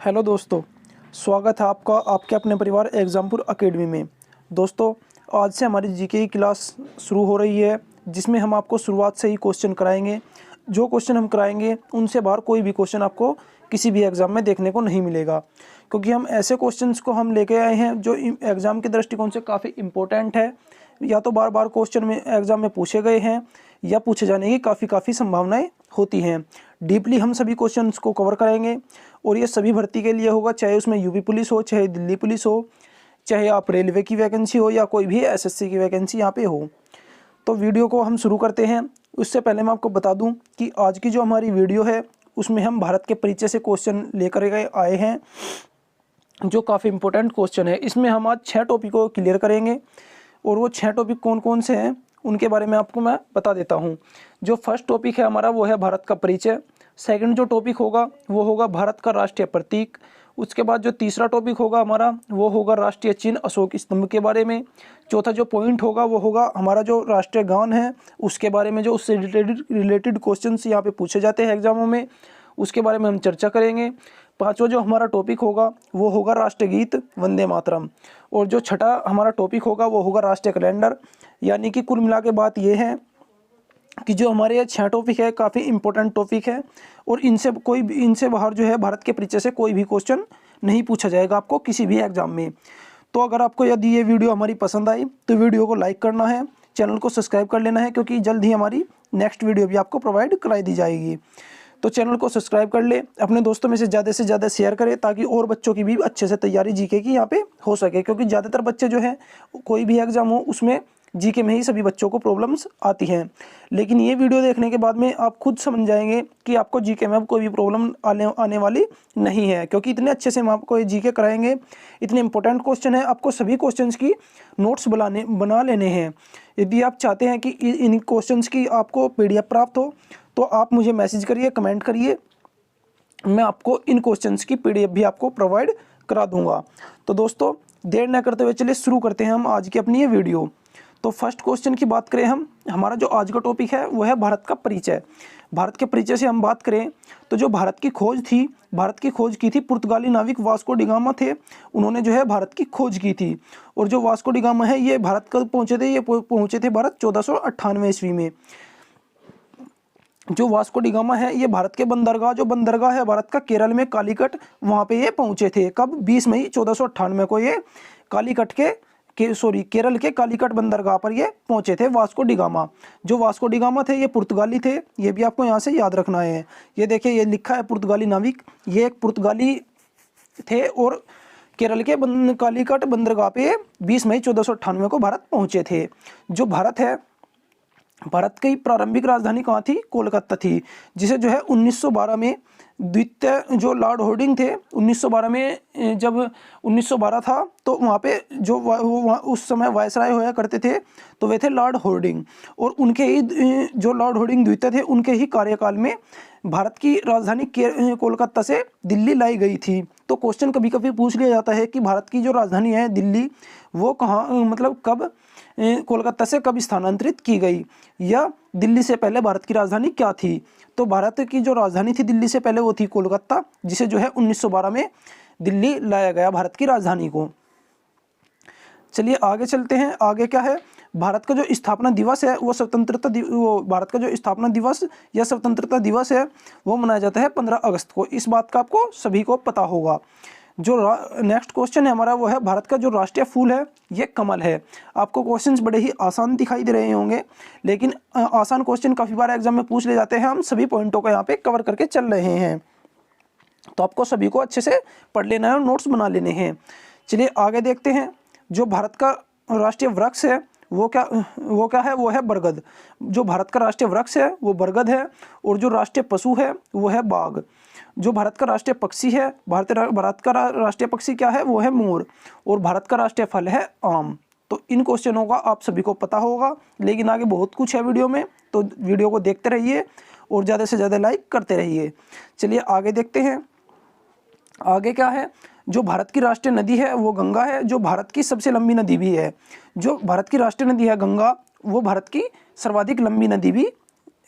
Hello दोस्तों, स्वागत है आपका आपके अपने परिवार एग्जामपुर एकेडमी में। दोस्तों, आज से हमारी जीके की क्लास शुरू हो रही है, जिसमें हम आपको शुरुआत से ही क्वेश्चन कराएंगे। जो क्वेश्चन हम कराएंगे उनसे बाहर कोई भी क्वेश्चन आपको किसी भी एग्ज़ाम में देखने को नहीं मिलेगा, क्योंकि हम ऐसे क्वेश्चंस को हम लेके आए हैं जो एग्ज़ाम के दृष्टिकोण से काफ़ी इम्पोर्टेंट है। या तो बार बार क्वेश्चन में एग्ज़ाम में पूछे गए हैं या पूछे जाने की काफ़ी संभावनाएं होती हैं। डीपली हम सभी क्वेश्चंस को कवर करेंगे और ये सभी भर्ती के लिए होगा, चाहे उसमें यूपी पुलिस हो, चाहे दिल्ली पुलिस हो, चाहे आप रेलवे की वैकेंसी हो या कोई भी एसएससी की वैकेंसी यहाँ पे हो। तो वीडियो को हम शुरू करते हैं। उससे पहले मैं आपको बता दूं कि आज की जो हमारी वीडियो है उसमें हम भारत के परिचय से क्वेश्चन लेकर आए हैं, जो काफ़ी इंपॉर्टेंट क्वेश्चन है। इसमें हम आज 6 टॉपिक को क्लियर करेंगे और वो 6 टॉपिक कौन कौन से हैं उनके बारे में आपको मैं बता देता हूँ। जो फर्स्ट टॉपिक है हमारा वो है भारत का परिचय। सेकंड जो टॉपिक होगा वो होगा भारत का राष्ट्रीय प्रतीक। उसके बाद जो तीसरा टॉपिक होगा हमारा वो होगा राष्ट्रीय चिन्ह अशोक स्तंभ के बारे में। चौथा जो पॉइंट होगा वो होगा हमारा जो राष्ट्रीय गान है उसके बारे में, जो उससे रिलेटेड क्वेश्चंस यहाँ पे पूछे जाते हैं एग्जामों में, उसके बारे में हम चर्चा करेंगे। पांचवा जो हमारा टॉपिक होगा वो होगा राष्ट्रीय गीत वंदे मातरम। और जो छठा हमारा टॉपिक होगा वो होगा राष्ट्रीय कैलेंडर। यानी कि कुल मिला के बात ये है कि जो हमारे ये 6 टॉपिक है काफ़ी इंपॉर्टेंट टॉपिक है और इनसे बाहर जो है भारत के परिचय से कोई भी क्वेश्चन नहीं पूछा जाएगा आपको किसी भी एग्जाम में। तो अगर आपको यदि ये वीडियो हमारी पसंद आई तो वीडियो को लाइक करना है, चैनल को सब्सक्राइब कर लेना है, क्योंकि जल्द ही हमारी नेक्स्ट वीडियो भी आपको प्रोवाइड कराई दी जाएगी। तो चैनल को सब्सक्राइब कर ले, अपने दोस्तों में से ज़्यादा शेयर करें ताकि और बच्चों की भी अच्छे से तैयारी जीके की यहाँ पे हो सके, क्योंकि ज़्यादातर बच्चे जो हैं कोई भी एग्ज़ाम हो उसमें जीके में ही सभी बच्चों को प्रॉब्लम्स आती हैं। लेकिन ये वीडियो देखने के बाद में आप खुद समझ जाएंगे कि आपको जीके में अब कोई भी प्रॉब्लम आने वाली नहीं है, क्योंकि इतने अच्छे से हम आपको ये जीके कराएंगे। इतने इंपॉर्टेंट क्वेश्चन है, आपको सभी क्वेश्चंस की नोट्स बना लेने हैं। यदि आप चाहते हैं कि इन क्वेश्चंस की आपको PDF प्राप्त हो तो आप मुझे मैसेज करिए, कमेंट करिए, मैं आपको इन क्वेश्चंस की PDF भी आपको प्रोवाइड करा दूंगा। तो दोस्तों, देर न करते हुए चलिए शुरू करते हैं हम आज की अपनी ये वीडियो। तो फर्स्ट क्वेश्चन की बात करें हम, हमारा जो आज का टॉपिक है वो है भारत का परिचय। भारत के परिचय से हम बात करें तो जो भारत की खोज की थी पुर्तगाली नाविक वास्को डी गामा थे। उन्होंने जो है भारत की खोज की थी। और जो वास्को डी गामा है ये भारत कब पहुँचे थे? ये पहुँचे थे भारत 1498 ईस्वी में। जो वास्को डी गामा है ये भारत के जो बंदरगाह है भारत का केरल में कालीकट, वहाँ पे ये पहुँचे थे। कब? 20 मई 1498 को ये केरल के कालीकट बंदरगाह पर ये पहुंचे थे वास्को डी गामा। जो वास्को डी गामा थे ये पुर्तगाली थे, ये भी आपको यहाँ से याद रखना है। ये देखिए, ये लिखा है पुर्तगाली नाविक, ये एक पुर्तगाली थे और केरल के कालीकट बंदरगाह पे 20 मई 1498 को भारत पहुंचे थे। जो भारत की प्रारंभिक राजधानी कहाँ थी? कोलकाता थी, जिसे जो है 1912 में द्वितीय जो लॉर्ड हॉर्डिंग थे, 1912 में जब 1912 था तो वहाँ पे जो उस समय वायसराय होया करते थे तो वे थे लॉर्ड हॉर्डिंग। और उनके ही जो लॉर्ड हॉर्डिंग द्वितीय थे उनके ही कार्यकाल में भारत की राजधानी कोलकाता से दिल्ली लाई गई थी। तो क्वेश्चन कभी कभी पूछ लिया जाता है कि भारत की जो राजधानी है दिल्ली, वो कहाँ मतलब कब कोलकाता से कब स्थानांतरित की गई, या दिल्ली से पहले भारत की राजधानी क्या थी? तो भारत की जो राजधानी थी दिल्ली से पहले वो थी कोलकाता, जिसे जो है 1912 में दिल्ली लाया गया भारत की राजधानी को। चलिए आगे चलते हैं। आगे क्या है? भारत का जो स्थापना दिवस है वो भारत का जो स्थापना दिवस या स्वतंत्रता दिवस है वो मनाया जाता है 15 अगस्त को। इस बात का आपको सभी को पता होगा। जो नेक्स्ट क्वेश्चन है हमारा वो है भारत का जो राष्ट्रीय फूल है ये कमल है। आपको क्वेश्चंस बड़े ही आसान दिखाई दे रहे होंगे, लेकिन आसान क्वेश्चन काफ़ी बार एग्जाम में पूछ ले जाते हैं। हम सभी पॉइंटों को यहाँ पे कवर करके चल रहे हैं, तो आपको सभी को अच्छे से पढ़ लेना है और नोट्स बना लेने हैं। चलिए आगे देखते हैं। जो भारत का राष्ट्रीय वृक्ष है वो क्या है? वो है बरगद। जो भारत का राष्ट्रीय वृक्ष है वो बरगद है। और जो राष्ट्रीय पशु है वो है बाघ। जो भारत का राष्ट्रीय पक्षी है, भारत का राष्ट्रीय पक्षी क्या है? वो है मोर। और भारत का राष्ट्रीय फल है आम। तो इन क्वेश्चनों का आप सभी को पता होगा, लेकिन आगे बहुत कुछ है वीडियो में, तो वीडियो को देखते रहिए और ज़्यादा से ज़्यादा लाइक करते रहिए। चलिए आगे देखते हैं। आगे क्या है? जो भारत की राष्ट्रीय नदी है वो गंगा है, जो भारत की सबसे लंबी नदी भी है। जो भारत की राष्ट्रीय नदी है गंगा, वो भारत की सर्वाधिक लंबी नदी भी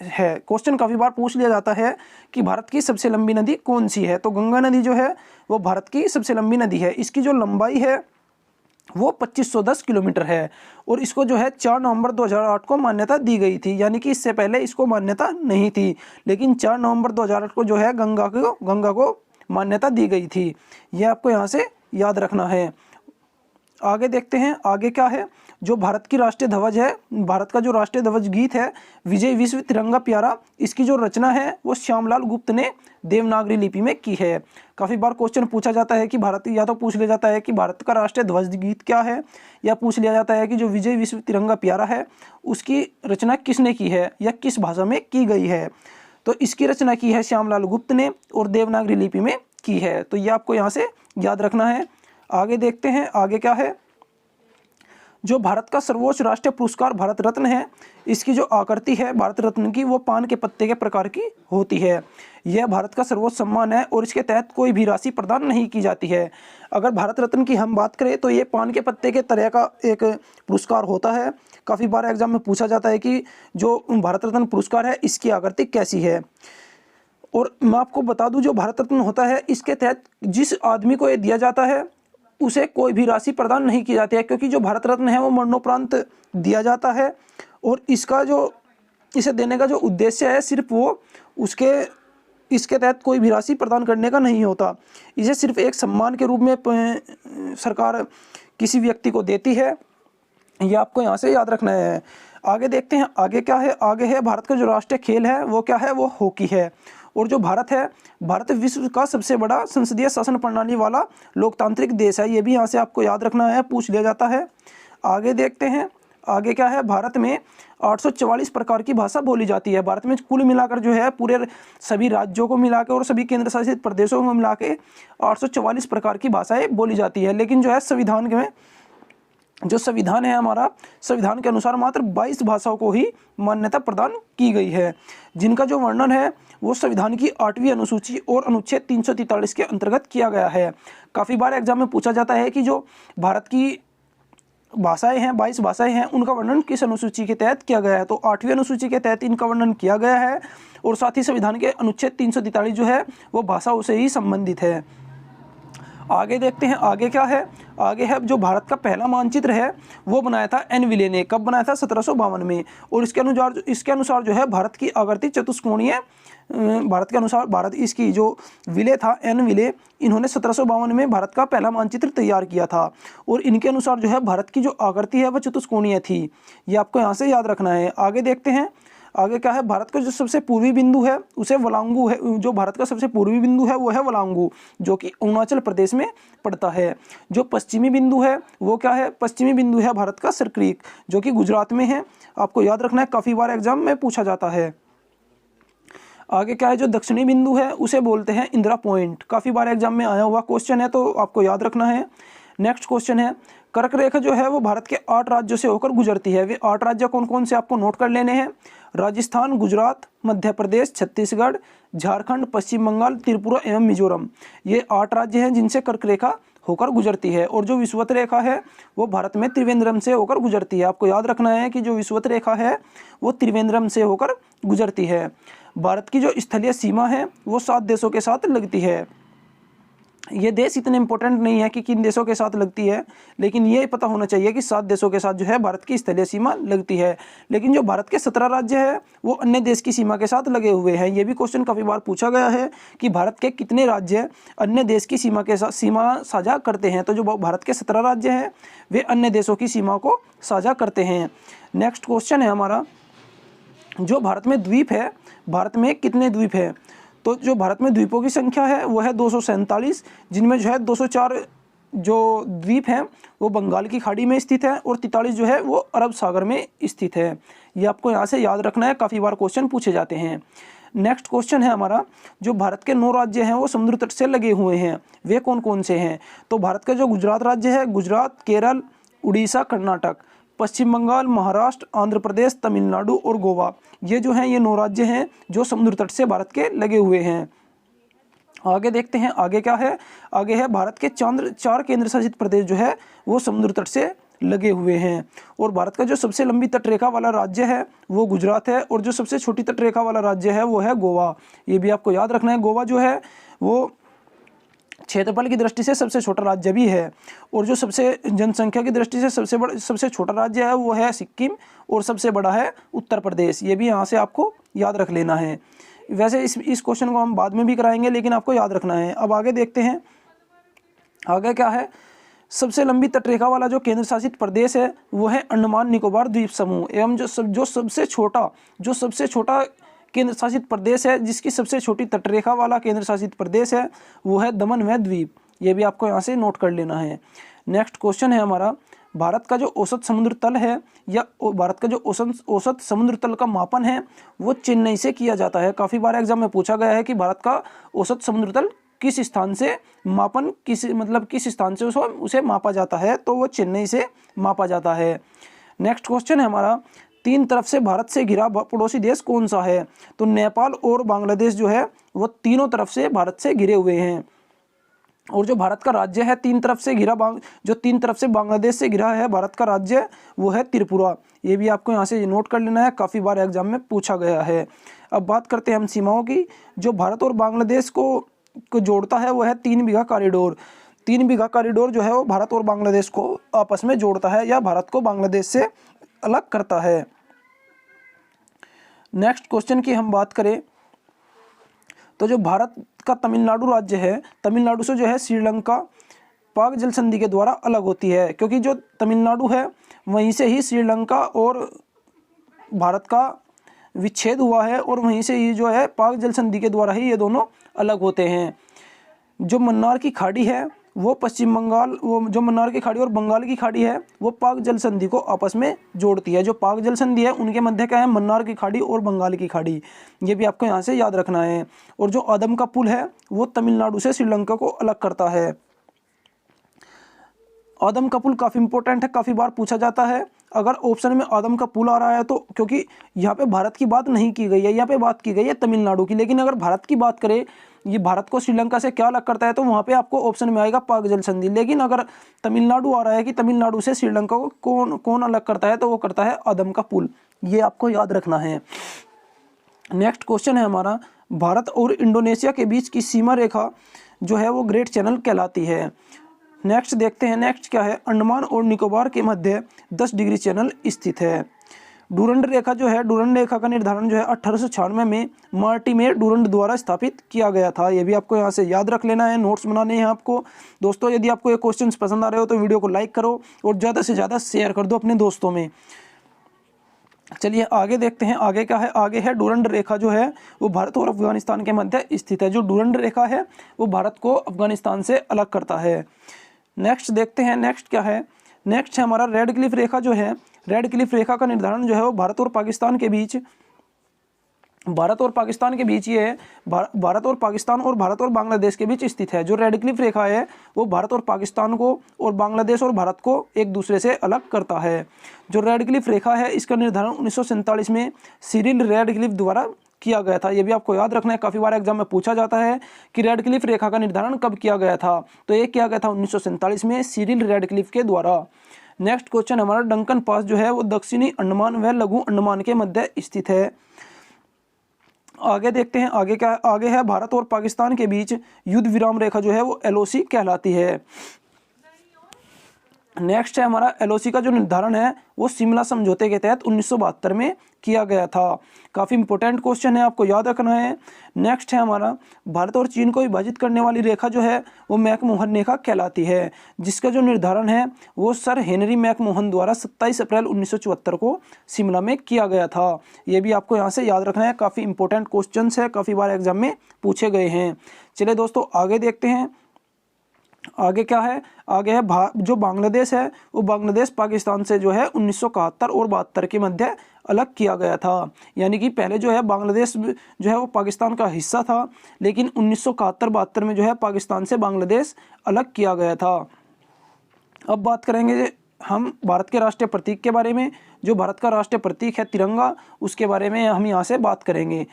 है। क्वेश्चन काफ़ी बार पूछ लिया जाता है कि भारत की सबसे लंबी नदी कौन सी है, तो गंगा नदी जो है वो भारत की सबसे लंबी नदी है। इसकी जो लंबाई है वो 2510 किलोमीटर है और इसको जो है 4 नवंबर 2008 को मान्यता दी गई थी, यानी कि इससे पहले इसको मान्यता नहीं थी, लेकिन 4 नवंबर 2008 को जो है गंगा को मान्यता दी गई थी। ये आपको यहाँ से याद रखना है। आगे देखते हैं आगे क्या है। जो भारत की राष्ट्रीय ध्वज है, भारत का जो राष्ट्रीय ध्वज गीत है विजय विश्व तिरंगा प्यारा, इसकी जो रचना है वो श्यामलाल गुप्त ने देवनागरी लिपि में की है। काफ़ी बार क्वेश्चन पूछा जाता है कि भारत, या तो पूछ लिया जाता है कि भारत का राष्ट्रीय ध्वज गीत क्या है, या पूछ लिया जाता है कि जो विजय विश्व तिरंगा प्यारा है उसकी रचना किसने की है या किस भाषा में की गई है। तो इसकी रचना की है श्यामलाल गुप्त ने और देवनागरी लिपि में की है। तो ये आपको यहाँ से याद रखना है। आगे देखते हैं आगे क्या है। जो भारत का सर्वोच्च राष्ट्रीय पुरस्कार भारत रत्न है, इसकी जो आकृति है भारत रत्न की वो पान के पत्ते के प्रकार की होती है। यह भारत का सर्वोच्च सम्मान है और इसके तहत कोई भी राशि प्रदान नहीं की जाती है। अगर भारत रत्न की हम बात करें तो ये पान के पत्ते के तरह का एक पुरस्कार होता है। काफ़ी बार एग्जाम में पूछा जाता है कि जो भारत रत्न पुरस्कार है इसकी आकृति कैसी है। और मैं आपको बता दूं, जो भारत रत्न होता है इसके तहत जिस आदमी को ये दिया जाता है उसे कोई भी राशि प्रदान नहीं की जाती है, क्योंकि जो भारत रत्न है वो मरणोपरांत दिया जाता है और इसे देने का जो उद्देश्य है सिर्फ वो इसके तहत कोई भी राशि प्रदान करने का नहीं होता। इसे सिर्फ एक सम्मान के रूप में सरकार किसी व्यक्ति को देती है। ये आपको यहाँ से याद रखना है। आगे देखते हैं आगे क्या है। आगे है भारत का जो राष्ट्रीय खेल है वो क्या है, वो हॉकी है। और जो भारत है, भारत विश्व का सबसे बड़ा संसदीय शासन प्रणाली वाला लोकतांत्रिक देश है। ये भी यहाँ से आपको याद रखना है, पूछ लिया जाता है। आगे देखते हैं आगे क्या है। भारत में 844 प्रकार की भाषा बोली जाती है। भारत में कुल मिलाकर जो है पूरे सभी राज्यों को मिला के और सभी केंद्र शासित प्रदेशों को मिला के 844 प्रकार की भाषाएं बोली जाती है। लेकिन जो है संविधान में जो संविधान है हमारा, संविधान के अनुसार मात्र 22 भाषाओं को ही मान्यता प्रदान की गई है, जिनका जो वर्णन है वो संविधान की 8वीं अनुसूची और अनुच्छेद 343 के अंतर्गत किया गया है। काफ़ी बार एग्जाम में पूछा जाता है कि जो भारत की भाषाएं हैं, 22 भाषाएं हैं, उनका वर्णन किस अनुसूची के तहत किया गया है। तो 8वीं अनुसूची के तहत इनका वर्णन किया गया है और साथ ही संविधान के अनुच्छेद 343 जो है वो भाषाओं से ही संबंधित है। आगे देखते हैं आगे क्या है। आगे है जो भारत का पहला मानचित्र है वो बनाया था एन विले ने। कब बनाया था? 1752 में। और इसके अनुसार जो है भारत की आकृति चतुष्कोणीय, भारत के अनुसार भारत इसकी जो विले था एन विले, इन्होंने 1752 में भारत का पहला मानचित्र तैयार किया था और इनके अनुसार जो है भारत की जो आकृति है वह चतुष्कोणीय थी। ये आपको यहाँ से याद रखना है। आगे देखते हैं आगे क्या है। भारत का जो सबसे पूर्वी बिंदु है उसे वलांगू है। जो भारत का सबसे पूर्वी बिंदु है वो है वलांगू, जो कि अरुणाचल प्रदेश में पड़ता है। जो पश्चिमी बिंदु है वो क्या है? पश्चिमी बिंदु है भारत का सरक्रीक, जो कि गुजरात में है। आपको याद रखना है, काफ़ी बार एग्जाम में पूछा जाता है। आगे क्या है। जो दक्षिणी बिंदु है उसे बोलते हैं इंदिरा पॉइंट। काफ़ी बार एग्जाम में आया हुआ क्वेश्चन है, तो आपको याद रखना है। नेक्स्ट क्वेश्चन है, कर्क रेखा जो है वो भारत के 8 राज्यों से होकर गुजरती है। वे 8 राज्य कौन कौन से आपको नोट कर लेने हैं? राजस्थान, गुजरात, मध्य प्रदेश, छत्तीसगढ़, झारखंड, पश्चिम बंगाल, त्रिपुरा एवं मिजोरम। ये 8 राज्य हैं जिनसे कर्क रेखा होकर गुजरती है। और जो विषुवत रेखा है वो भारत में त्रिवेंद्रम से होकर गुजरती है। आपको याद रखना है कि जो विषुवत रेखा है वो त्रिवेंद्रम से होकर गुजरती है। भारत की जो स्थलीय सीमा है वो 7 देशों के साथ लगती है। ये देश इतने इंपॉर्टेंट नहीं है कि किन देशों के साथ लगती है, लेकिन ये पता होना चाहिए कि 7 देशों के साथ जो है भारत की स्थलीय सीमा लगती है। लेकिन जो भारत के 17 राज्य है वो अन्य देश की सीमा के साथ लगे हुए हैं। ये भी क्वेश्चन काफ़ी बार पूछा गया है कि भारत के कितने राज्य अन्य देश की सीमा के साथ सीमा साझा करते हैं। तो जो भारत के 17 राज्य हैं वे अन्य देशों की सीमा को साझा करते हैं। नेक्स्ट क्वेश्चन है हमारा, जो भारत में द्वीप है, भारत में कितने द्वीप है? तो जो भारत में द्वीपों की संख्या है वो है 247, जिनमें जो है 204 जो द्वीप हैं वो बंगाल की खाड़ी में स्थित है और 43 जो है वो अरब सागर में स्थित है। ये आपको यहाँ से याद रखना है, काफ़ी बार क्वेश्चन पूछे जाते हैं। नेक्स्ट क्वेश्चन है हमारा, जो भारत के 9 राज्य हैं वो समुद्र तट से लगे हुए हैं, वे कौन कौन से हैं? तो भारत का जो गुजरात राज्य है, गुजरात, केरल, उड़ीसा, कर्नाटक, पश्चिम बंगाल, महाराष्ट्र, आंध्र प्रदेश, तमिलनाडु और गोवा। ये जो हैं ये 9 राज्य हैं जो समुद्र तट से भारत के लगे हुए हैं। आगे देखते हैं आगे क्या है। आगे है भारत के 4 केंद्र शासित प्रदेश जो है वो समुद्र तट से लगे हुए हैं। और भारत का जो सबसे लंबी तटरेखा वाला राज्य है वो गुजरात है, और जो सबसे छोटी तटरेखा वाला राज्य है वो है गोवा। ये भी आपको याद रखना है। गोवा जो है वो क्षेत्रफल की दृष्टि से सबसे छोटा राज्य भी है, और जो सबसे जनसंख्या की दृष्टि से सबसे छोटा राज्य है वो है सिक्किम, और सबसे बड़ा है उत्तर प्रदेश। ये भी यहाँ से आपको याद रख लेना है। वैसे इस क्वेश्चन को हम बाद में भी कराएंगे, लेकिन आपको याद रखना है। अब आगे देखते हैं, आगे क्या है। सबसे लंबी तटरेखा वाला जो केंद्र शासित प्रदेश है वो है अंडमान निकोबार द्वीप समूह, एवं जो सबसे छोटा केंद्र शासित प्रदेश है, जिसकी सबसे छोटी तटरेखा वाला केंद्र शासित प्रदेश है वो है दमन व द्वीप। ये भी आपको यहाँ से नोट कर लेना है। नेक्स्ट क्वेश्चन है हमारा, भारत का जो औसत समुद्र तल है, या भारत का जो औसत समुद्र तल का मापन है वो चेन्नई से किया जाता है। काफ़ी बार एग्जाम में पूछा गया है कि भारत का औसत समुद्र तल किस स्थान से किस स्थान से उसे मापा जाता है, तो वो चेन्नई से मापा जाता है। नेक्स्ट क्वेश्चन है हमारा, तीन तरफ से भारत से घिरा पड़ोसी देश कौन सा है? तो नेपाल और बांग्लादेश जो है वो तीनों तरफ से भारत से घिरे हुए हैं। और जो भारत का राज्य है तीन तरफ से बांग्लादेश से घिरा है भारत का राज्य, वो है त्रिपुरा। ये भी आपको यहाँ से नोट कर लेना है, काफ़ी बार एग्जाम में पूछा गया है। अब बात करते हैं हम सीमाओं की। जो भारत और बांग्लादेश को जोड़ता है वो है 3 बीघा कॉरिडोर। 3 बीघा कॉरिडोर जो है वो भारत और बांग्लादेश को आपस में जोड़ता है, या भारत को बांग्लादेश से अलग करता है। नेक्स्ट क्वेश्चन की हम बात करें तो जो भारत का तमिलनाडु राज्य है, तमिलनाडु से जो है श्रीलंका पाक जल संधि के द्वारा अलग होती है, क्योंकि जो तमिलनाडु है वहीं से ही श्रीलंका और भारत का विच्छेद हुआ है, और वहीं से ही जो है पाक जल संधि के द्वारा ही ये दोनों अलग होते हैं। जो मन्नार की खाड़ी है वो जो मन्नार की खाड़ी और बंगाल की खाड़ी है वो पाक जल संधि को आपस में जोड़ती है। जो पाक जल संधि है उनके मध्य क्या है, मन्नार की खाड़ी और बंगाल की खाड़ी। ये भी आपको यहाँ से याद रखना है। और जो आदम का पुल है वो तमिलनाडु से श्रीलंका को अलग करता है। आदम का पुल काफ़ी इंपॉर्टेंट है, काफ़ी बार पूछा जाता है। अगर ऑप्शन में आदम का पुल आ रहा है तो क्योंकि यहाँ पे भारत की बात नहीं की गई है, यहाँ पे बात की गई है तमिलनाडु की, लेकिन अगर भारत की बात करें ये भारत को श्रीलंका से क्या अलग करता है, तो वहाँ पे आपको ऑप्शन में आएगा पाक जल संधि। लेकिन अगर तमिलनाडु आ रहा है कि तमिलनाडु से श्रीलंका को कौन अलग करता है, तो वो करता है आदम का पुल। ये आपको याद रखना है। नेक्स्ट क्वेश्चन है हमारा, भारत और इंडोनेशिया के बीच की सीमा रेखा जो है वो ग्रेट चैनल कहलाती है। नेक्स्ट देखते हैं, नेक्स्ट क्या है, अंडमान और निकोबार के मध्य 10 डिग्री चैनल स्थित है। डूरंड रेखा जो है, डूरंड रेखा का निर्धारण जो है 1896 में मार्टी में डूरंड द्वारा स्थापित किया गया था। ये भी आपको यहाँ से याद रख लेना है, नोट्स बनाने हैं आपको। दोस्तों यदि आपको ये क्वेश्चंस पसंद आ रहे हो तो वीडियो को लाइक करो और ज़्यादा से ज़्यादा शेयर कर दो अपने दोस्तों में। चलिए आगे देखते हैं, आगे क्या है। आगे है डूरंड रेखा जो है वो भारत और अफगानिस्तान के मध्य स्थित है। जो डूरंड रेखा है वो भारत को अफगानिस्तान से अलग करता है। नेक्स्ट देखते हैं, नेक्स्ट क्या है। नेक्स्ट है हमारा रेड क्लिफ रेखा जो है, रेड क्लिफ रेखा का निर्धारण जो है वो भारत और पाकिस्तान के बीच ये है। भारत और बांग्लादेश के बीच स्थित है। जो रेड क्लिफ रेखा है वो भारत और पाकिस्तान को और बांग्लादेश और भारत को एक दूसरे से अलग करता है। जो रेड क्लिफ रेखा है इसका निर्धारण 1947 में सिरिल रेड क्लिफ द्वारा किया गया था। ये भी आपको याद रखना है, काफ़ी बार एग्जाम में पूछा जाता है कि रेड क्लिफ रेखा का निर्धारण कब किया गया था, तो ये किया गया था 1947 में सिरिल रेड क्लिफ के द्वारा। नेक्स्ट क्वेश्चन हमारा, डंकन पास जो है वो दक्षिणी अंडमान व लघु अंडमान के मध्य स्थित है। आगे देखते हैं, आगे क्या है। आगे है भारत और पाकिस्तान के बीच युद्ध विराम रेखा जो है वो LOC कहलाती है। नेक्स्ट है हमारा, LOC का जो निर्धारण है वो शिमला समझौते के तहत 1972 में किया गया था। काफ़ी इंपॉर्टेंट क्वेश्चन है, आपको याद रखना है। नेक्स्ट है हमारा, भारत और चीन को विभाजित करने वाली रेखा जो है वो मैकमोहन रेखा कहलाती है, जिसका जो निर्धारण है वो सर हेनरी मैकमोहन द्वारा 27 अप्रैल 1974 को शिमला में किया गया था। ये भी आपको यहाँ से याद रखना है, काफ़ी इंपॉर्टेंट क्वेश्चन है, काफ़ी बार एग्जाम में पूछे गए हैं। चलिए दोस्तों आगे देखते हैं, आगे क्या है। आगे है जो बांग्लादेश है वो बांग्लादेश पाकिस्तान से जो है 1971 और 72 के मध्य अलग किया गया था। यानी कि पहले जो है बांग्लादेश जो है वो पाकिस्तान का हिस्सा था, लेकिन 1971-72 में जो है पाकिस्तान से बांग्लादेश अलग किया गया था। अब बात करेंगे हम भारत के राष्ट्रीय प्रतीक के बारे में। जो भारत का राष्ट्रीय प्रतीक है तिरंगा, उसके बारे में हम यहाँ से बात करेंगे।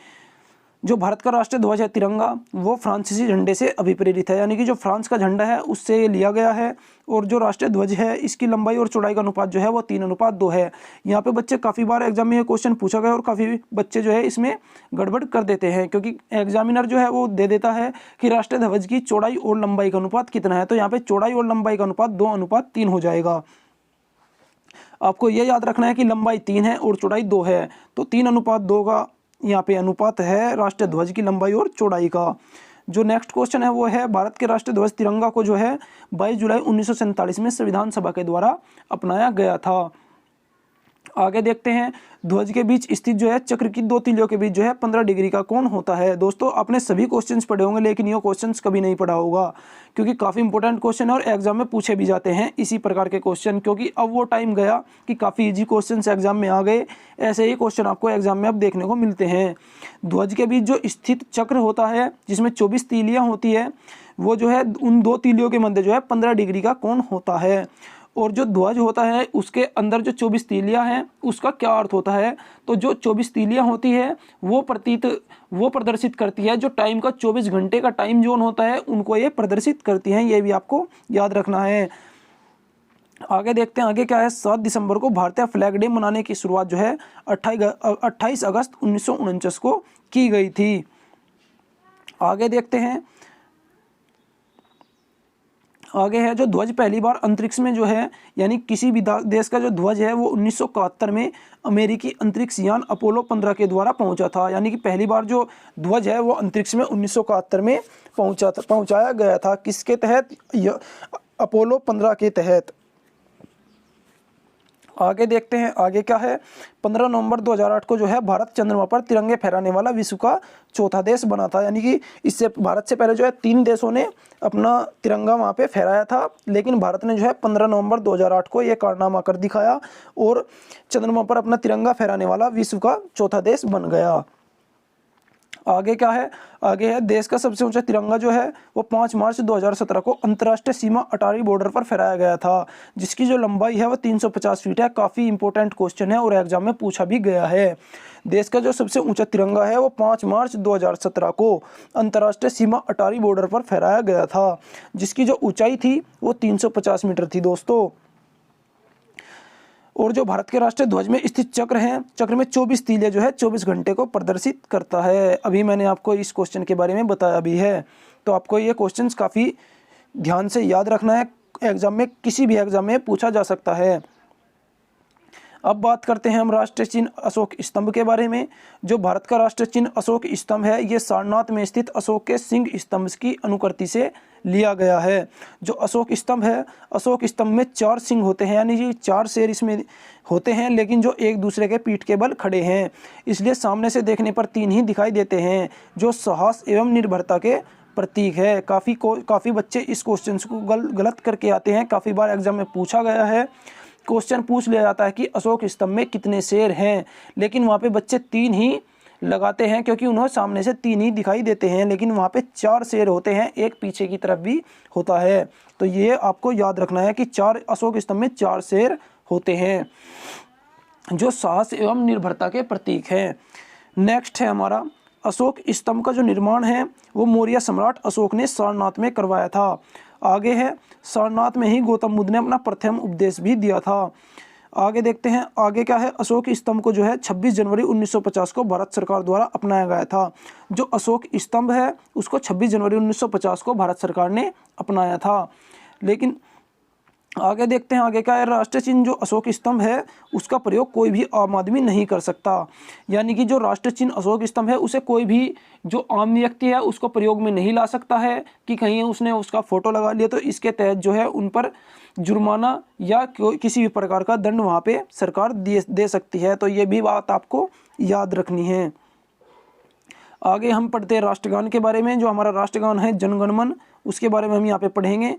जो भारत का राष्ट्रीय ध्वज है तिरंगा, वो फ्रांसीसी झंडे से अभिप्रेरित है, यानी कि जो फ्रांस का झंडा है उससे ये लिया गया है। और जो राष्ट्रीय ध्वज है इसकी लंबाई और चौड़ाई का अनुपात जो है वो 3:2 है। यहाँ पे बच्चे काफ़ी बार एग्जाम में ये क्वेश्चन पूछा गया और काफ़ी बच्चे जो है इसमें गड़बड़ कर देते हैं, क्योंकि एग्जामिनर जो है वो दे देता है कि राष्ट्रीय ध्वज की चौड़ाई और लंबाई का अनुपात कितना है, तो यहाँ पे चौड़ाई और लंबाई का अनुपात 2:3 हो जाएगा। आपको ये याद रखना है कि लंबाई 3 है और चौड़ाई 2 है, तो 3:2 का यहाँ पे अनुपात है राष्ट्रीय ध्वज की लंबाई और चौड़ाई का। जो नेक्स्ट क्वेश्चन है वो है, भारत के राष्ट्रीय ध्वज तिरंगा को जो है 22 जुलाई 1947 में संविधान सभा के द्वारा अपनाया गया था। आगे देखते हैं, ध्वज के बीच स्थित जो है चक्र की 2 तीलियों के बीच जो है 15 डिग्री का कोण होता है। दोस्तों आपने सभी क्वेश्चंस पढ़े होंगे, लेकिन ये क्वेश्चंस कभी नहीं पढ़ा होगा, क्योंकि काफ़ी इंपॉर्टेंट क्वेश्चन है और एग्जाम में पूछे भी जाते हैं इसी प्रकार के क्वेश्चन। क्योंकि अब वो टाइम गया कि काफ़ी इजी क्वेश्चन एग्जाम में आ गए, ऐसे ही क्वेश्चन आपको एग्जाम में अब देखने को मिलते हैं। ध्वज के बीच जो स्थित चक्र होता है जिसमें 24 तीलियाँ होती है, वो जो है उन 2 तीलियों के मध्य जो है 15 डिग्री का कोण होता है। और जो ध्वज होता है उसके अंदर जो 24 तीलियां हैं उसका क्या अर्थ होता है, तो जो 24 तीलियां होती है वो प्रदर्शित करती है जो टाइम का 24 घंटे का टाइम जोन होता है, उनको ये प्रदर्शित करती हैं, ये भी आपको याद रखना है। आगे देखते हैं आगे क्या है। 7 दिसंबर को भारतीय फ्लैग डे मनाने की शुरुआत जो है 28 अगस्त 1949 को की गई थी। आगे देखते हैं, आगे है जो ध्वज पहली बार अंतरिक्ष में जो है, यानी किसी भी देश का जो ध्वज है वो 1971 में अमेरिकी अंतरिक्ष यान अपोलो 15 के द्वारा पहुंचा था। यानी कि पहली बार जो ध्वज है वो अंतरिक्ष में 1971 में पहुंचाया गया था। किसके तहत? अपोलो 15 के तहत। आगे देखते हैं आगे क्या है। 15 नवंबर 2008 को जो है भारत चंद्रमा पर तिरंगे फहराने वाला विश्व का चौथा देश बना था। यानी कि इससे भारत से पहले जो है 3 देशों ने अपना तिरंगा वहाँ पे फहराया था, लेकिन भारत ने जो है 15 नवंबर 2008 को ये कारनामा कर दिखाया और चंद्रमा पर अपना तिरंगा फहराने वाला विश्व का चौथा देश बन गया। आगे क्या है, आगे है देश का सबसे ऊंचा तिरंगा जो है वो 5 मार्च 2017 को अंतर्राष्ट्रीय सीमा अटारी बॉर्डर पर फहराया गया था, जिसकी जो लंबाई है वो 350 फीट है। काफ़ी इंपॉर्टेंट क्वेश्चन है और एग्जाम में पूछा भी गया है। देश का जो सबसे ऊंचा तिरंगा है वो 5 मार्च 2017 को अंतर्राष्ट्रीय सीमा अटारी बॉर्डर पर फहराया गया था, जिसकी जो ऊंचाई थी वो 350 मीटर थी दोस्तों। और जो भारत के राष्ट्रीय ध्वज में स्थित चक्र है, चक्र में 24 तीलियां जो है 24 घंटे को प्रदर्शित करता है। अभी मैंने आपको इस क्वेश्चन के बारे में बताया भी है, तो आपको ये क्वेश्चंस काफ़ी ध्यान से याद रखना है, एग्जाम में किसी भी एग्जाम में पूछा जा सकता है। अब बात करते हैं हम राष्ट्रीय चिन्ह अशोक स्तंभ के बारे में। जो भारत का राष्ट्रीय चिन्ह अशोक स्तंभ है, ये सारनाथ में स्थित अशोक के सिंह स्तंभ की अनुकृति से लिया गया है। जो अशोक स्तंभ है, अशोक स्तंभ में 4 सिंह होते हैं, यानी कि 4 शेर इसमें होते हैं, लेकिन जो एक दूसरे के पीठ के बल खड़े हैं, इसलिए सामने से देखने पर 3 ही दिखाई देते हैं, जो साहस एवं निर्भरता के प्रतीक है। काफ़ी बच्चे इस क्वेश्चन को गलत करके आते हैं, काफ़ी बार एग्जाम में पूछा गया है। क्वेश्चन पूछ लिया जाता है कि अशोक स्तंभ में कितने शेर हैं, लेकिन वहाँ पे बच्चे 3 ही लगाते हैं, क्योंकि उन्हें सामने से 3 ही दिखाई देते हैं, लेकिन वहाँ पे 4 शेर होते हैं, एक पीछे की तरफ भी होता है। तो ये आपको याद रखना है कि 4 अशोक स्तंभ में 4 शेर होते हैं, जो साहस एवं निर्भरता के प्रतीक हैं। नेक्स्ट है हमारा, अशोक स्तंभ का जो निर्माण है वो मौर्य सम्राट अशोक ने सारनाथ में करवाया था। आगे है, सारनाथ में ही गौतम बुद्ध ने अपना प्रथम उपदेश भी दिया था। आगे देखते हैं आगे क्या है। अशोक स्तंभ को जो है 26 जनवरी 1950 को भारत सरकार द्वारा अपनाया गया था। जो अशोक स्तंभ है उसको 26 जनवरी 1950 को भारत सरकार ने अपनाया था। लेकिन आगे देखते हैं आगे क्या है। राष्ट्रीय चिन्ह जो अशोक स्तंभ है उसका प्रयोग कोई भी आम आदमी नहीं कर सकता, यानी कि जो राष्ट्रीय चिन्ह अशोक स्तंभ है उसे कोई भी जो आम व्यक्ति है उसको प्रयोग में नहीं ला सकता है कि कहीं उसने उसका फोटो लगा लिया तो इसके तहत जो है उन पर जुर्माना या किसी भी प्रकार का दंड वहाँ पे सरकार दे सकती है। तो ये भी बात आपको याद रखनी है। आगे हम पढ़ते हैं राष्ट्रगान के बारे में। जो हमारा राष्ट्रगान है जन गण मन, उसके बारे में हम यहाँ पे पढ़ेंगे।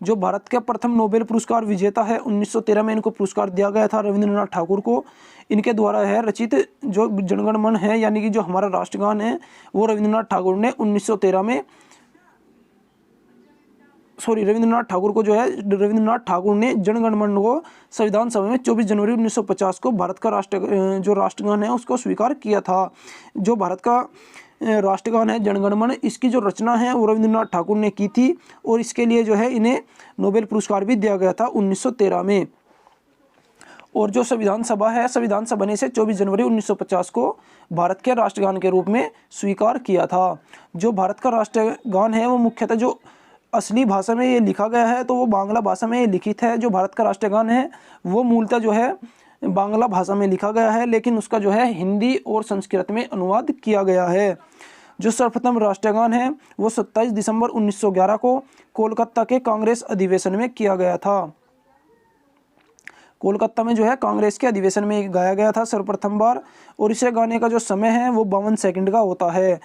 जो भारत का प्रथम नोबेल पुरस्कार विजेता है 1913 में इनको पुरस्कार दिया गया था, रविंद्रनाथ ठाकुर को। इनके द्वारा है रचित जो जनगण मन है, यानी कि जो हमारा राष्ट्रगान है वो रविंद्रनाथ ठाकुर ने 1913 में रविंद्रनाथ ठाकुर को जो है रविंद्रनाथ ठाकुर ने जनगण मन को संविधान सभा में 24 जनवरी 1950 को भारत का जो राष्ट्रगान है उसको स्वीकार किया था। जो भारत का राष्ट्रगान है जनगण मन, इसकी जो रचना है वो रविंद्रनाथ ठाकुर ने की थी और इसके लिए जो है इन्हें नोबेल पुरस्कार भी दिया गया था 1913 में। और जो संविधान सभा है, संविधान सभा ने इसे 24 जनवरी 1950 को भारत के राष्ट्रगान के रूप में स्वीकार किया था। जो भारत का राष्ट्रगान है वो मुख्यतः जो असली भाषा में ये लिखा गया है तो वो बांग्ला भाषा में ये लिखित है। जो भारत का राष्ट्रगान है वो मूलतः जो है बांग्ला भाषा में लिखा गया है, लेकिन उसका जो है हिंदी और संस्कृत में अनुवाद किया गया है। जो सर्वप्रथम राष्ट्रगान है वो 27 दिसंबर 1911 को कोलकाता के कांग्रेस अधिवेशन में किया गया था। कोलकाता में जो है कांग्रेस के अधिवेशन में गाया गया था सर्वप्रथम बार, और इसे गाने का जो समय है वो 52 सेकंड का होता है।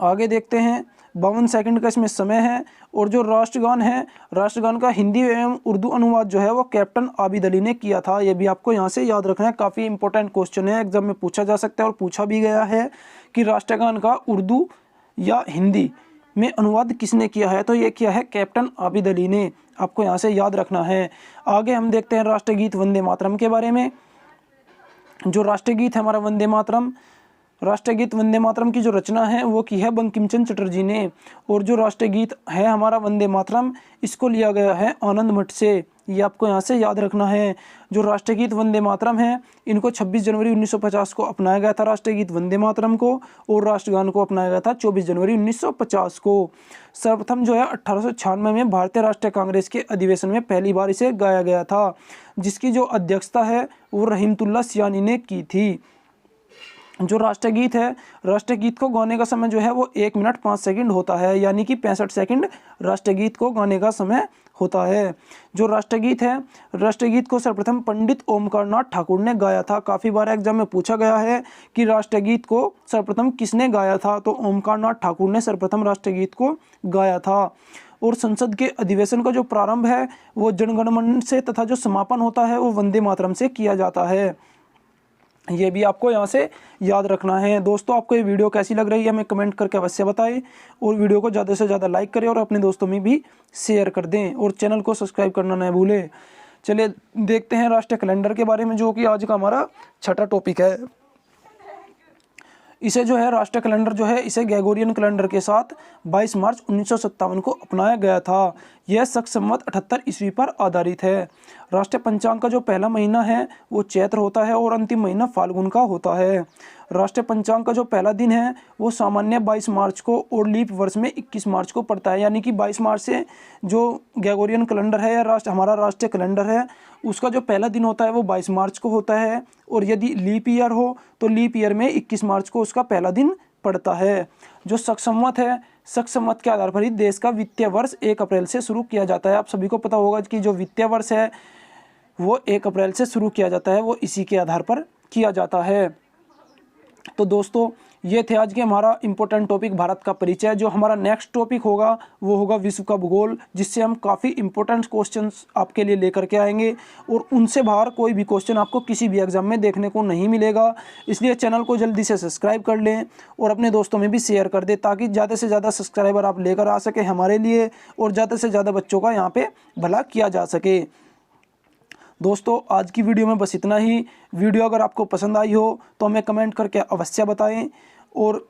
आगे देखते हैं, 52 सेकंड का इसमें समय है। और जो राष्ट्रगान है, राष्ट्रगान का हिंदी एवं उर्दू अनुवाद जो है वो कैप्टन आबिद अली ने किया था। ये भी आपको यहाँ से याद रखना है, काफ़ी इंपॉर्टेंट क्वेश्चन है, एग्जाम में पूछा जा सकता है और पूछा भी गया है कि राष्ट्रगान का उर्दू या हिंदी में अनुवाद किसने किया है, तो ये किया है कैप्टन आबिद अली ने। आपको यहाँ से याद रखना है। आगे हम देखते हैं राष्ट्रगीत वंदे मातरम के बारे में। जो राष्ट्रगीत है हमारा वंदे मातरम, राष्ट्रगीत वंदे मातरम की जो रचना है वो की है बंकिम चंद्र चटर्जी ने। और जो राष्ट्रगीत है हमारा वंदे मातरम, इसको लिया गया है आनंद मठ से। ये आपको यहाँ से याद रखना है। जो राष्ट्रगीत वंदे मातरम है इनको 26 जनवरी 1950 को अपनाया गया था राष्ट्रगीत वंदे मातरम को, और राष्ट्रगान को अपनाया गया था 24 जनवरी 1950 को। सर्वप्रथम जो है 1896 में भारतीय राष्ट्रीय कांग्रेस के अधिवेशन में पहली बार इसे गाया गया था, जिसकी जो अध्यक्षता है वो रहीमतुल्लाह सियानी ने की थी। जो राष्ट्रगीत है, राष्ट्रगीत को गाने का समय जो है वो 1 मिनट 5 सेकंड होता है, यानी कि 65 सेकंड राष्ट्रगीत को गाने का समय होता है। जो राष्ट्रगीत है, राष्ट्रगीत को सर्वप्रथम पंडित ओमकार नाथ ठाकुर ने गाया था। काफ़ी बार एग्जाम में पूछा गया है कि राष्ट्रगीत को सर्वप्रथम किसने गाया था, तो ओमकार नाथ ठाकुर ने सर्वप्रथम राष्ट्रगीत को गाया था। और संसद के अधिवेशन का जो प्रारंभ है वो जनगण मन से तथा जो समापन होता है वो वंदे मातरम से किया जाता है। ये भी आपको यहाँ से याद रखना है। दोस्तों, आपको ये वीडियो कैसी लग रही है हमें कमेंट करके अवश्य बताएं, और वीडियो को ज़्यादा से ज़्यादा लाइक करें और अपने दोस्तों में भी शेयर कर दें, और चैनल को सब्सक्राइब करना न भूलें। चलिए देखते हैं राष्ट्रीय कैलेंडर के बारे में, जो कि आज का हमारा छठा टॉपिक है। इसे जो है राष्ट्रीय कैलेंडर जो है इसे ग्रेगोरियन कैलेंडर के साथ 22 मार्च 1957 को अपनाया गया था। यह शक संवत 78 ईस्वी पर आधारित है। राष्ट्रीय पंचांग का जो पहला महीना है वो चैत्र होता है और अंतिम महीना फाल्गुन का होता है। राष्ट्रीय पंचांग का जो पहला दिन है वो सामान्य 22 मार्च को और लीप वर्ष में 21 मार्च को पड़ता है, यानी कि 22 मार्च से जो ग्रेगोरियन कैलेंडर है या हमारा राष्ट्रीय कैलेंडर है उसका जो पहला दिन होता है वो 22 मार्च को होता है, और यदि लीप ईयर हो तो लीप ईयर में 21 मार्च को उसका पहला दिन पड़ता है। जो शक संवत है, शक संवत के आधार पर ही देश का वित्तीय वर्ष 1 अप्रैल से शुरू किया जाता है। आप सभी को पता होगा कि जो वित्तीय वर्ष है वो 1 अप्रैल से शुरू किया जाता है, वो इसी के आधार पर किया जाता है। तो दोस्तों, ये थे आज के हमारा इम्पोर्टेंट टॉपिक भारत का परिचय। जो हमारा नेक्स्ट टॉपिक होगा वो होगा विश्व का भूगोल, जिससे हम काफ़ी इंपॉर्टेंट क्वेश्चंस आपके लिए लेकर के आएंगे, और उनसे बाहर कोई भी क्वेश्चन आपको किसी भी एग्जाम में देखने को नहीं मिलेगा। इसलिए चैनल को जल्दी से सब्सक्राइब कर लें और अपने दोस्तों में भी शेयर कर दें, ताकि ज़्यादा से ज़्यादा सब्सक्राइबर आप लेकर आ सकें हमारे लिए, और ज़्यादा से ज़्यादा बच्चों का यहाँ पर भला किया जा सके। दोस्तों, आज की वीडियो में बस इतना ही। वीडियो अगर आपको पसंद आई हो तो हमें कमेंट करके अवश्य बताएं, और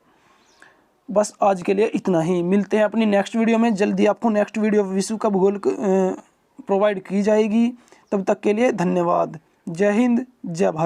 बस आज के लिए इतना ही। मिलते हैं अपनी नेक्स्ट वीडियो में। जल्दी आपको नेक्स्ट वीडियो विश्व का भूगोल प्रोवाइड की जाएगी। तब तक के लिए धन्यवाद। जय हिंद, जय भारत।